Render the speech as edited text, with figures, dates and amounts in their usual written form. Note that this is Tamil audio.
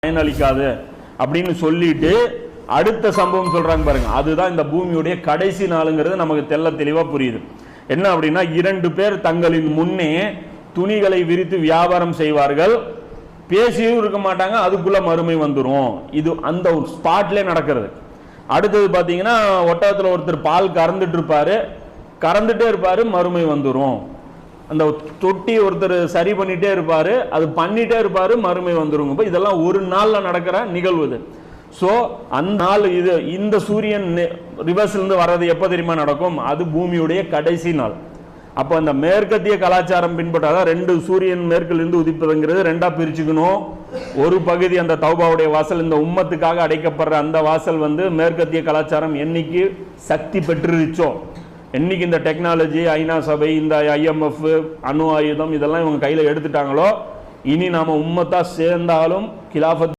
பயனளிக்காது அப்படின்னு சொல்லிட்டு அடுத்த சம்பவம் சொல்றாங்க பாருங்க. அதுதான் இந்த பூமியுடைய கடைசி நாளுங்கிறது நமக்கு தெள்ள தெளிவா புரியுது. என்ன அப்படின்னா, 2 பேர் தங்களின் முன்னே துணிகளை விரித்து வியாபாரம் செய்வார்கள், பேசியும் இருக்க மாட்டாங்க, அதுக்குள்ள மறுமை வந்துடும். இது அந்த ஸ்பாட்ல நடக்கிறது. அடுத்தது பாத்தீங்கன்னா, ஒட்டகத்துல ஒருத்தர் பால் கறந்துட்டே இருப்பாரு, மறுமை வந்துடும். அந்த தொட்டி ஒருத்தர் சரி பண்ணிட்டே இருப்பாரு, அது பண்ணிட்டே இருப்பாரு, மறுமை வந்துருங்க. இதெல்லாம் ஒரு நாள்ல நடக்கிற நிகழ்வு இது. ஸோ அந்த நாள் இது. இந்த சூரியன் ரிவர்ஸ்ல இருந்து வர்றது எப்ப தெரியுமா நடக்கும்? அது பூமியுடைய கடைசி நாள். அப்போ அந்த மேற்கத்திய கலாச்சாரம் பின்பற்றாதான் 2 சூரியன் மேற்கில் இருந்து உதிப்பதுங்கிறது 2ஆ பிரிச்சுக்கணும். ஒரு பகுதி அந்த தௌபாவுடைய வாசல், இந்த உம்மத்துக்காக அடைக்கப்படுற அந்த வாசல் மேற்கத்திய கலாச்சாரம் என்னைக்கு சக்தி பெற்றுருச்சோ, என்னைக்கு இந்த டெக்னாலஜி, ஐநா சபை, இந்த IMF, அணு ஆயுதம் இதெல்லாம் இவங்க கையில எடுத்துட்டாங்களோ, இனி நாம உம்மத்தா சேர்ந்தாலும் கிலாஃபத்